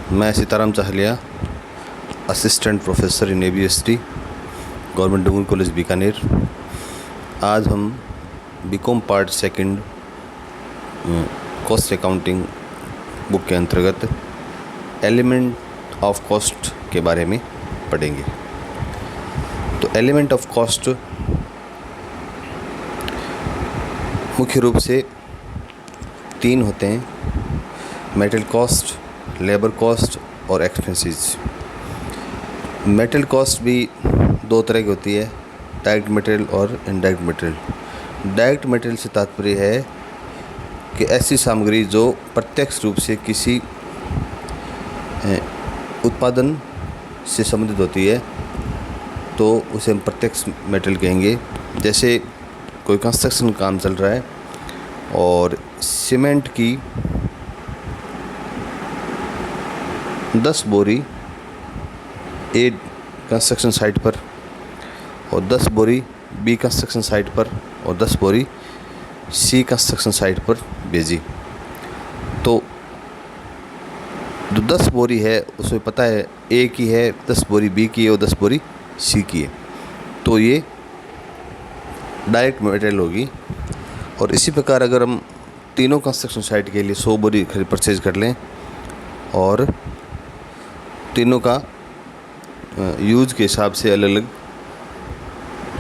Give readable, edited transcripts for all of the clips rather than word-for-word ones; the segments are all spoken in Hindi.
मैं Sitaram Chahaliya, assistant professor in ABST, government degree college Bikaner. आज हम BCom part second cost accounting book के अंतर्गत एलिमेंट ऑफ कॉस्ट के बारे में पढ़ेंगे। तो एलिमेंट ऑफ कॉस्ट मुख्य रूप से 3 होते हैं: मेटेरियल कॉस्ट, लेबर कॉस्ट और एक्सपेंसेस। मेटेरियल कॉस्ट भी 2 तरह की होती है, डायरेक्ट मटेरियल और इनडायरेक्ट मटेरियल। डायरेक्ट मटेरियल से तात्पर्य है कि ऐसी सामग्री जो प्रत्यक्ष रूप से किसी उत्पादन से संबंधित होती है, तो उसे हम प्रत्यक्ष मटेरियल कहेंगे। जैसे कोई कंस्ट्रक्शन काम चल रहा है और सीमेंट की 10 बोरी ए कंस्ट्रक्शन साइट पर और 10 बोरी बी कंस्ट्रक्शन साइट पर और 10 बोरी सी कंस्ट्रक्शन साइट पर भेजी। तो जो 10 बोरी है उसमें पता है ए की है, 10 बोरी बी की है और 10 बोरी सी की है, तो ये डायरेक्ट मटेरियल होगी। और इसी प्रकार अगर हम तीनों कंस्ट्रक्शन साइट के लिए 100 बोरी परचेज कर लें और तीनों का यूज के हिसाब से अलग अलग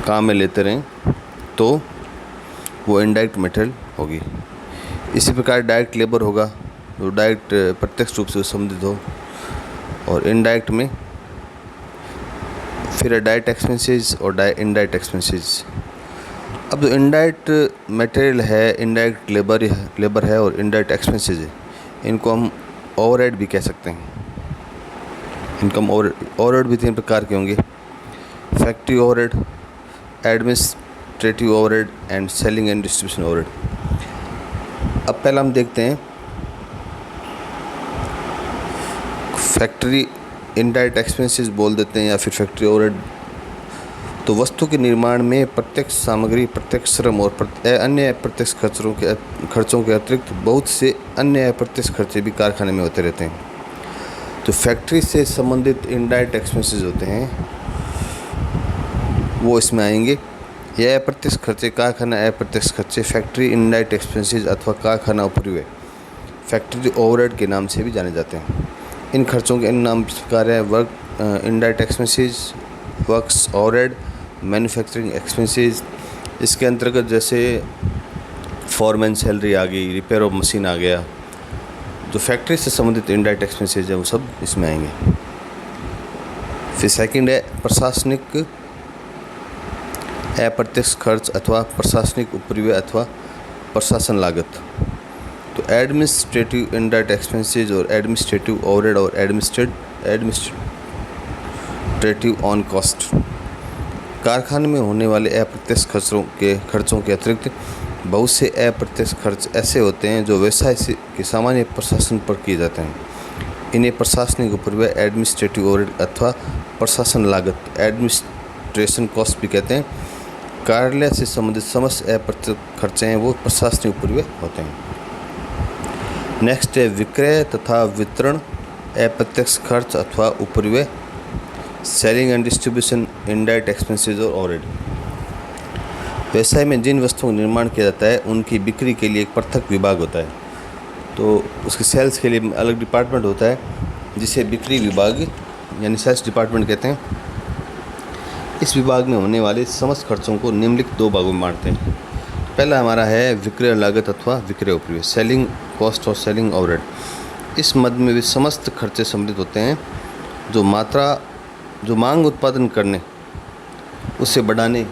काम में लेते रहें, तो वो इनडायरेक्ट मटेरियल होगी। इसी प्रकार डायरेक्ट लेबर होगा, जो डायरेक्ट प्रत्यक्ष रूप से संबंधित हो, और इनडायरेक्ट में फिर डायरेक्ट एक्सपेंसेस और इनडायरेक्ट एक्सपेंसेस। अब जो इनडायरेक्ट मटेरियल है, इनडायरेक्ट लेबर है और इनडायरेक्ट एक्सपेंसेस है, इनको हम ओवरहेड भी कह सकते हैं। इनकम ओवरहेड भी 3 प्रकार के होंगे: factory overhead, administrative overhead and selling and distribution overhead. अब पहला हम देखते हैं फैक्ट्री इनडायरेक्ट एक्सपेंसेस बोल देते हैं या फिर फैक्ट्री ओवरहेड। तो वस्तु के निर्माण में प्रत्यक्ष सामग्री, प्रत्यक्ष श्रम और अन्य अप्रत्यक्ष खर्चों के अतिरिक्त बहुत से अन्य अप्रत्यक्ष खर्चे भी कारखाने में होते रहते हैं। तो फैक्ट्री से संबंधित इनडायरेक्ट एक्सपेंसेस होते हैं, वो इसमें आएंगे। यह अप्रत्यक्ष खर्चे, कारखाना अप्रत्यक्ष खर्चे फैक्ट्री इनडायरेक्ट एक्सपेंसेस अथवा कारखाना उपरिव्यय फैक्ट्री ओवरहेड के नाम से भी जाने जाते हैं। इन खर्चों के इन नाम इस प्रकार है: work indirect expenses, works overhead, manufacturing expenses. इसके अंतर्गत जैसे फॉरमैन सैलरी आ गई, रिपेयर ऑफ मशीन आ गया। जो फैक्ट्री से संबंधित इनडायरेक्ट एक्सपेंसेस है वो सब इसमें आएंगे। फिर सेकंड है प्रशासनिक अप्रत्यक्ष खर्च अथवा प्रशासनिक उपरिव्यय अथवा प्रशासन लागत। तो एडमिनिस्ट्रेटिव इनडायरेक्ट एक्सपेंसेस और एडमिनिस्ट्रेटिव ओवरहेड और एडमिनिस्ट्रेटिव ऑन कॉस्ट। कारखाने में होने वाले अप्रत्यक्ष खर्चों के अतिरिक्त बहुत से अप्रत्यक्ष खर्च ऐसे होते हैं जो व्यवसाय के सामान्य प्रशासन पर किए जाते हैं। इन्हें प्रशासनिक उपरिव्यय, एडमिनिस्ट्रेटिव ओवरहेड अथवा प्रशासन लागत, एडमिनिस्ट्रेशन कॉस्ट भी कहते हैं। कार्यालय से संबंधित समस्त अप्रत्यक्ष खर्चे हैं वो प्रशासनिक उपरिव्यय होते हैं। नेक्स्ट है विक्रय तथा वितरण अप्रत्यक्ष खर्च अथवा उपरिव्यय, selling and distribution indirect expenses और ओवरहेड। व्यवसाय में जिन वस्तुओं का निर्माण किया जाता है उनकी बिक्री के लिए एक पृथक विभाग होता है। तो उसके सेल्स के लिए अलग डिपार्टमेंट होता है जिसे बिक्री विभाग यानी सेल्स डिपार्टमेंट कहते हैं। इस विभाग में होने वाले समस्त खर्चों को निम्नलिखित 2 भागों में बांटते हैं। पहला हमारा है विक्रय लागत अथवा विक्रय उपरिव्यय, सेलिंग कॉस्ट और सेलिंग ओवरहेड। इस मद में वे समस्त खर्चे सम्मिलित होते हैं जो मांग उत्पादन करने, उसे बढ़ाने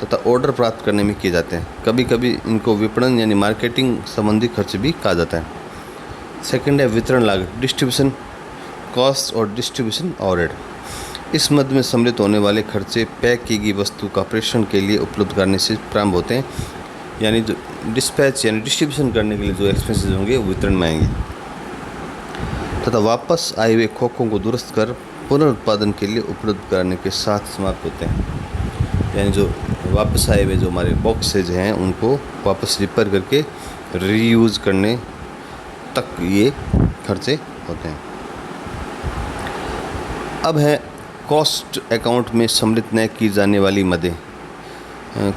तथा ऑर्डर प्राप्त करने में किए जाते हैं। कभी कभी इनको विपणन यानी मार्केटिंग संबंधी खर्च भी कहा जाता है। सेकंड है वितरण लागत, डिस्ट्रीब्यूशन कॉस्ट और डिस्ट्रीब्यूशन ओवरहेड। इस मद में सम्मिलित होने वाले खर्चे पैक की गई वस्तु का प्रेषण के लिए उपलब्ध करने से प्रारंभ होते हैं, यानी जो डिस्पैच यानी डिस्ट्रीब्यूशन करने के लिए जो एक्सपेंसेस होंगे वो वितरण में आएंगे, तथा वापस आए हुए खोखों को दुरुस्त कर पुनर्उत्पादन के लिए उपलब्ध कराने के साथ समाप्त होते हैं। यानी जो वापस आए हुए जो हमारे बॉक्सेज हैं उनको वापस रिपेयर करके रीयूज़ करने तक ये खर्चे होते हैं। अब है कॉस्ट अकाउंट में सम्मिलित न की जाने वाली मदें।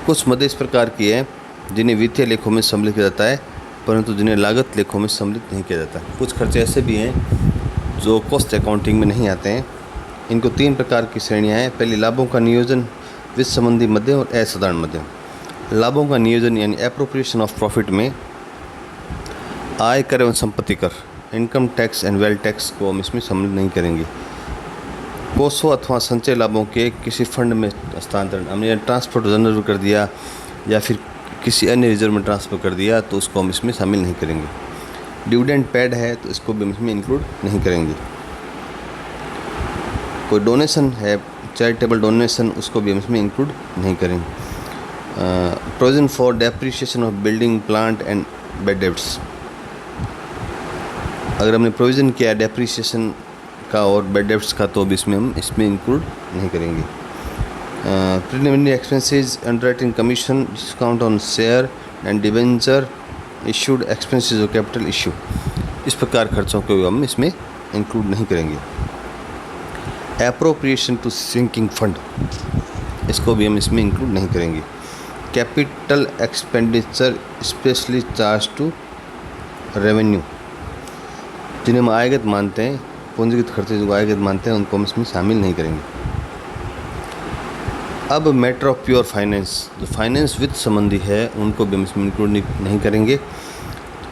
कुछ मदें इस प्रकार की हैं जिन्हें वित्तीय लेखों में सम्मिलित किया जाता है, परंतु जिन्हें लागत लेखों में सम्मिलित नहीं किया जाता। कुछ खर्चे ऐसे भी हैं जो कॉस्ट अकाउंटिंग में नहीं आते हैं। इनको 3 प्रकार की श्रेणियाँ हैं। पहली, लाभों का नियोजन, वित्त संबंधी मदें और असाधारण मदें। लाभों का नियोजन यानी एप्रोप्रिएशन ऑफ प्रॉफिट में आय कर एवं संपत्ति कर, income tax and wealth tax को हम इसमें सम्मिलित नहीं करेंगे। कोषों अथवा संचय लाभों के किसी फंड में हस्तांतरण, हमने ट्रांसफर जनरल कर दिया या फिर किसी अन्य रिजर्व में ट्रांसफ़र कर दिया तो उसको हम इसमें शामिल नहीं करेंगे। डिविडेंड पेड है तो इसको भी हम इसमें इंक्लूड नहीं करेंगे। कोई डोनेशन है, चैरिटेबल डोनेशन, उसको भी हम इसमें इंक्लूड नहीं करेंगे। Provision for depreciation of building, plant and bed debts, अगर हमने प्रोविज़न किया डेप्रिसिएशन का और बेड डेब्ट्स का तो भी हम इसमें इंक्लूड नहीं करेंगे। Preliminary expenses, underwriting commission, discount on share and debenture issued, expenses of capital issue, इस प्रकार खर्चों को हम इसमें इंक्लूड नहीं करेंगे। एप्रोप्रिएशन टू सिंकिंग फंड, इसको भी हम इसमें इंक्लूड नहीं करेंगे। Capital expenditure specially charge to revenue, जिन्हें हम आयगत मानते हैं, पूंजीगत खर्चे जो आयगत मानते हैं, उनको हम इसमें शामिल नहीं करेंगे। अब मैटर ऑफ प्योर फाइनेंस, जो फाइनेंस वित्त संबंधी है, उनको भी हम इसमें इंक्लूड नहीं करेंगे।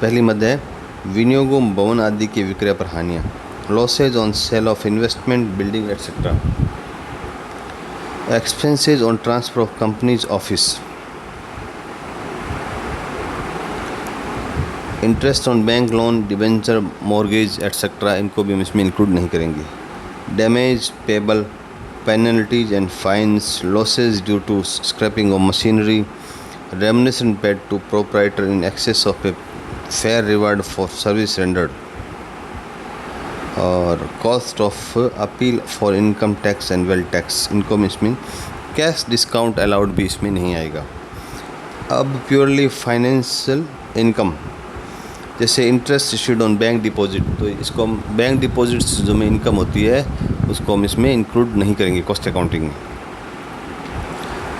पहली मद है विनियोगों, भवन आदि के विक्रय पर हानियाँ, losses on sale of investment, building etcetera, expenses on transfer of companies office, interest on bank loan, debenture, mortgage etcetera, इनको भी हम इसमें इंक्लूड नहीं करेंगे। Damage payable, penalties and fines, losses due to scrapping of machinery, remuneration paid to proprietor in excess of a fair reward for service rendered, और cost of appeal for income tax and wealth tax, इनको हम इसमें, कैश डिस्काउंट अलाउड भी इसमें नहीं आएगा। अब प्योरली फाइनेंशियल इनकम, जैसे interest issued on bank deposit, तो इसको हम बैंक डिपॉजिट से जो में इनकम होती है उसको हम इसमें इंक्लूड नहीं करेंगे कॉस्ट अकाउंटिंग में।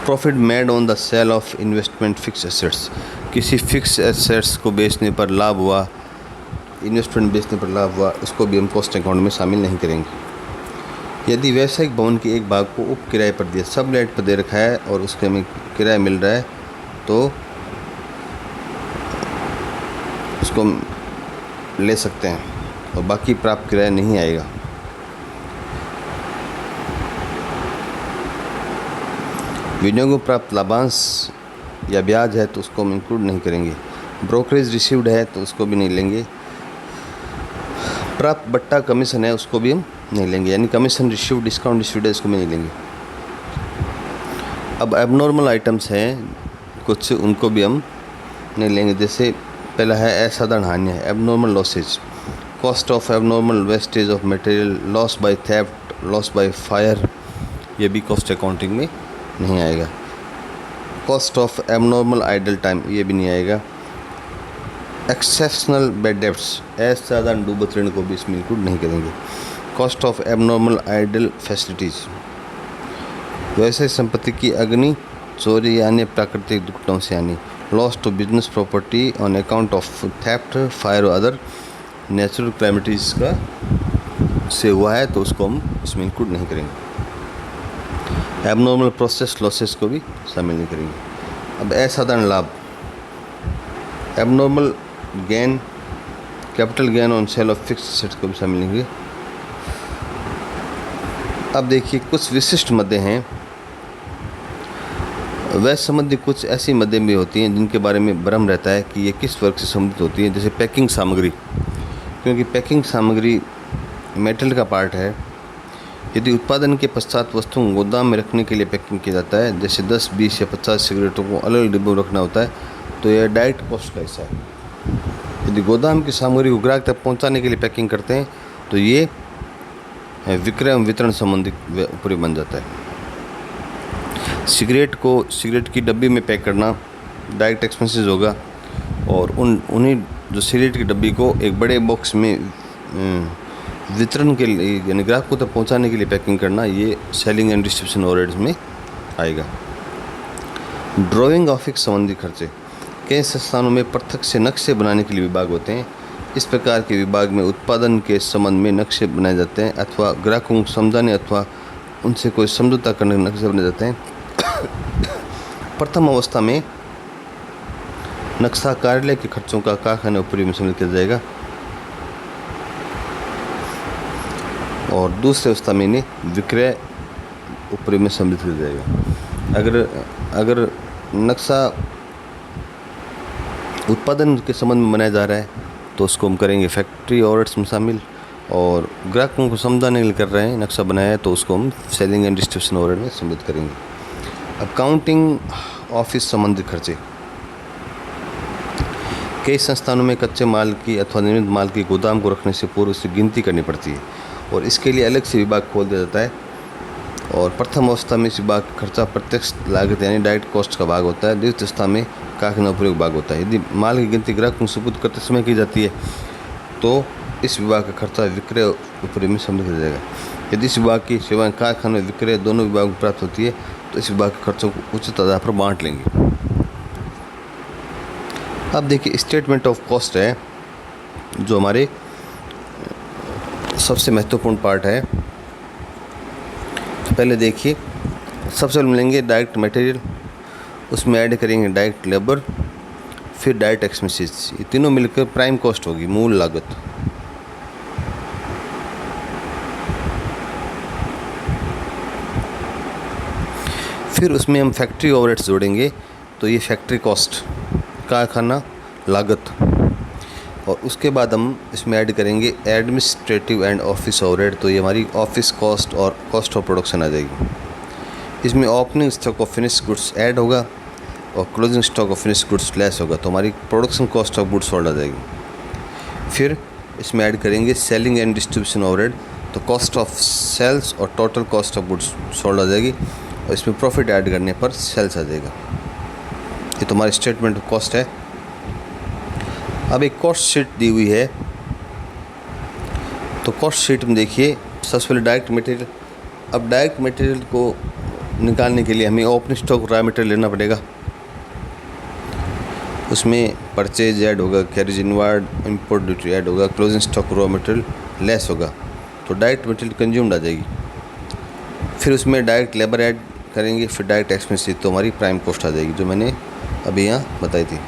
Profit made on the sale of investment fix assets, किसी फिक्स एसेट्स को बेचने पर लाभ हुआ, इन्वेस्टमेंट बेचने पर लाभ हुआ, उसको भी हम कॉस्ट अकाउंट में शामिल नहीं करेंगे। यदि व्यावसायिक भवन के एक भाग को उप किराए पर दिया, सब लेट पर दे रखा है और उसके हमें किराया मिल रहा है, तो उसको ले सकते हैं और बाकी प्राप्त किराया नहीं आएगा। विनियोगों प्राप्त लाभांश या ब्याज है तो उसको हम इंक्लूड नहीं करेंगे। ब्रोकरेज रिसीव्ड है तो उसको भी नहीं लेंगे। प्राप्त बट्टा कमीशन है उसको भी हम नहीं लेंगे, यानी कमीशन रिसीव्ड, डिस्काउंट रिसीव्ड है, इसको भी नहीं लेंगे। अब एबनॉर्मल आइटम्स हैं कुछ, उनको भी हम नहीं लेंगे। जैसे पहला है असाधारण हानि है, abnormal losses, cost of abnormal wastage of material, loss by theft, loss by fire, ये भी कॉस्ट अकाउंटिंग में नहीं आएगा। Cost of abnormal idle time, ये भी नहीं आएगा। एक्सेप्शनल बेड डेब्ट्स, असाधारण डूबत ऋण को भी इसमें इंक्लूड नहीं करेंगे। Cost of abnormal idle facilities, व्यवसायिक संपत्ति की अग्नि, चोरी या अन्य प्राकृतिक दुर्घटनाओं से हानि, loss to business property on account of theft, fire और अदर नेचुरल कैलेमिटीज़ का से हुआ है तो उसको हम इसमें इंक्लूड नहीं करेंगे। एबनॉर्मल प्रोसेस लॉसेस को भी शामिल नहीं करेंगे। अब असाधारण लाभ, abnormal gain, capital gain on sale of fixed assets को भी शामिल नहीं करेंगे। अब देखिए कुछ विशिष्ट मदें हैं। वह संबंधी कुछ ऐसी मदें भी होती हैं जिनके बारे में भ्रम रहता है कि ये किस वर्ग से संबंधित होती है। जैसे पैकिंग सामग्री, क्योंकि पैकिंग सामग्री मेटल का पार्ट है। यदि उत्पादन के पश्चात वस्तुओं को गोदाम में रखने के लिए पैकिंग किया जाता है, जैसे 10, 20 या 50 सिगरेटों को अलग अलग डिब्बों में रखना होता है, तो यह डायरेक्ट कॉस्ट का हिस्सा है। यदि गोदाम की सामग्री को ग्राहक तक पहुंचाने के लिए पैकिंग करते हैं तो ये विक्रय एवं वितरण संबंधी ऊपरी बन जाता है। सिगरेट को सिगरेट की डब्बी में पैक करना डायरेक्ट एक्सपेंसेस होगा, और उन्हीं जो सिगरेट की डब्बी को एक बड़े बॉक्स में वितरण के लिए यानी ग्राहकों तक पहुंचाने के लिए पैकिंग करना, ये सेलिंग एंड डिस्ट्रीब्यूशन ओवरहेड्स में आएगा। ड्राइंग ऑफिस संबंधी खर्चे। कई संस्थानों में पृथक से नक्शे बनाने के लिए विभाग होते हैं। इस प्रकार के विभाग में उत्पादन के संबंध में नक्शे बनाए जाते हैं अथवा ग्राहकों को समझाने अथवा उनसे कोई समझौता करने के नक्शे बनाए जाते हैं। प्रथम अवस्था में नक्शा कार्यालय के खर्चों का कारखाना उपयोग में सम्मिलित किया जाएगा और दूसरे अवस्था में इन्हें विक्रय उपयोग में सम्मिलित किया जाएगा। अगर नक्शा उत्पादन के संबंध में बनाया जा रहा है तो उसको हम करेंगे फैक्ट्री ओवरहेड्स में शामिल, और ग्राहकों को समझाने के लिए कर रहे हैं नक्शा बनाया है तो उसको हम सेलिंग एंड डिस्ट्रीब्यूशन ओवरहेड में सम्मिलित करेंगे। अकाउंटिंग ऑफिस संबंधित खर्चे। कई संस्थानों में कच्चे माल की अथवा निर्मित माल की गोदाम को रखने से पूर्व उसकी गिनती करनी पड़ती है और इसके लिए अलग से विभाग खोल दिया जाता है। और प्रथम अवस्था में इस विभाग का खर्चा प्रत्यक्ष लागत यानी डायरेक्ट कॉस्ट का भाग होता है। द्वितीय अवस्था में कारखाना उपयोग भाग होता है। यदि माल की गिनती ग्राहक को सुपुर्द करते समय की जाती है तो इस विभाग का खर्चा विक्रय उपयोग में सम्मिलित किया जाएगा। यदि इस विभाग की सेवाएं कारखाना विक्रय दोनों विभागों को प्राप्त होती है तो इस विभाग के खर्चों को उचित आधार पर बांट लेंगे। अब देखिए स्टेटमेंट ऑफ कॉस्ट है जो हमारे सबसे महत्वपूर्ण पार्ट है। तो पहले देखिए, सबसे पहले मिलेंगे डायरेक्ट मटेरियल, उसमें ऐड करेंगे डायरेक्ट लेबर, फिर डायरेक्ट एक्सपेंसेस, ये तीनों मिलकर प्राइम कॉस्ट होगी, मूल लागत। फिर उसमें हम फैक्ट्री ओवरहेड्स जोड़ेंगे तो ये फैक्ट्री कॉस्ट, कारखाना लागत, और उसके बाद हम इसमें ऐड करेंगे एडमिनिस्ट्रेटिव एंड ऑफिस ओवरहेड, तो ये हमारी ऑफिस कॉस्ट और कॉस्ट ऑफ प्रोडक्शन आ जाएगी। इसमें opening stock of finish goods add होगा और closing stock of finish goods less होगा, तो हमारी production cost of goods sold आ जाएगी। फिर इसमें ऐड करेंगे सेलिंग एंड डिस्ट्रीब्यूशन ओवरहेड, तो कॉस्ट ऑफ सेल्स और total cost of goods sold आ जाएगी और इसमें प्रॉफिट ऐड करने पर सेल्स आ जाएगा। ये तो हमारी स्टेटमेंट ऑफ कॉस्ट है। अब एक कॉस्ट शीट दी हुई है, तो कॉस्ट शीट में देखिए सबसे पहले डायरेक्ट मटेरियल। अब डायरेक्ट मटेरियल को निकालने के लिए हमें ओपनिंग स्टॉक रॉ मटेरियल लेना पड़ेगा, उसमें परचेज ऐड होगा, carriage inward, import duty add होगा, closing stock raw material less होगा, तो डायरेक्ट मटेरियल कंज्यूम्ड आ जाएगी। फिर उसमें डायरेक्ट लेबर ऐड करेंगे, फिर डायरेक्ट एक्सपेंसेस, तो हमारी प्राइम कॉस्ट आ जाएगी जो मैंने अभी यहाँ बताई थी।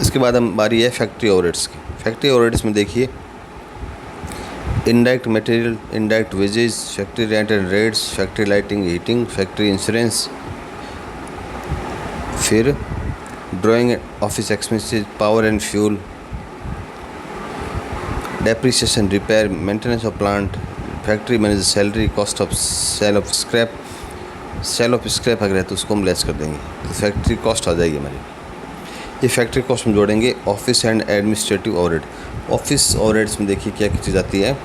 इसके बाद हमारी है फैक्ट्री ओवरहेड्स की। फैक्ट्री ओवरहेड्स में देखिए indirect material, indirect wages, factory rent and rates, factory lighting heating, factory insurance, फिर drawing office expenses, power and fuel, depreciation, repair, maintenance of plant, factory manager salary, cost of sale of scrap. Sale of scrap अगर है तो उसको हम लेस कर देंगे, तो फैक्ट्री कॉस्ट आ जाएगी हमारी। ये फैक्ट्री कॉस्ट में जोड़ेंगे office and administrative overhead. Office overheads में देखिए क्या क्या चीज़ आती है,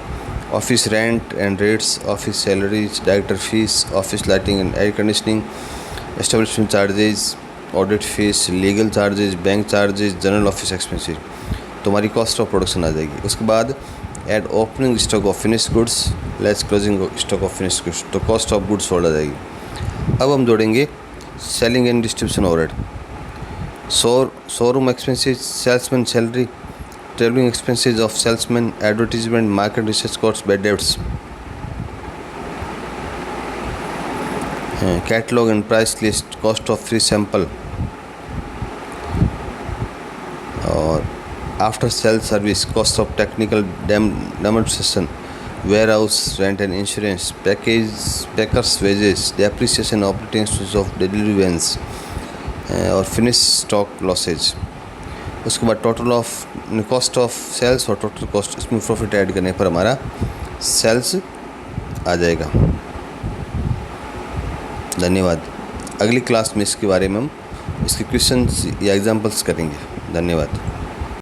office rent and rates, office salaries, director fees, office lighting and air conditioning, establishment charges, audit fees, legal charges, bank charges, general office expenses, तो हमारी कॉस्ट ऑफ प्रोडक्शन आ जाएगी। उसके बाद add opening stock of finish goods less closing stock of finish goods, तो कॉस्ट ऑफ गुड्स सोल्ड आ जाएगी। अब हम जोड़ेंगे selling and distribution overhead, showroom expenses, salesman salary, travelling expenses of salesman, advertisement, market research cost, bad debts, catalogue and price list, cost of free sample, और after sale service, cost of technical demonstration, warehouse rent and insurance, packers wages, depreciation operating expenses of delivery vans, और फिनिश स्टॉक लॉसेज। उसके बाद total of cost of sales और टोटल कॉस्ट, इसमें प्रॉफिट ऐड करने पर हमारा सेल्स आ जाएगा। धन्यवाद। अगली क्लास में इसके बारे में हम इसके क्वेश्चंस या एग्जांपल्स करेंगे। धन्यवाद।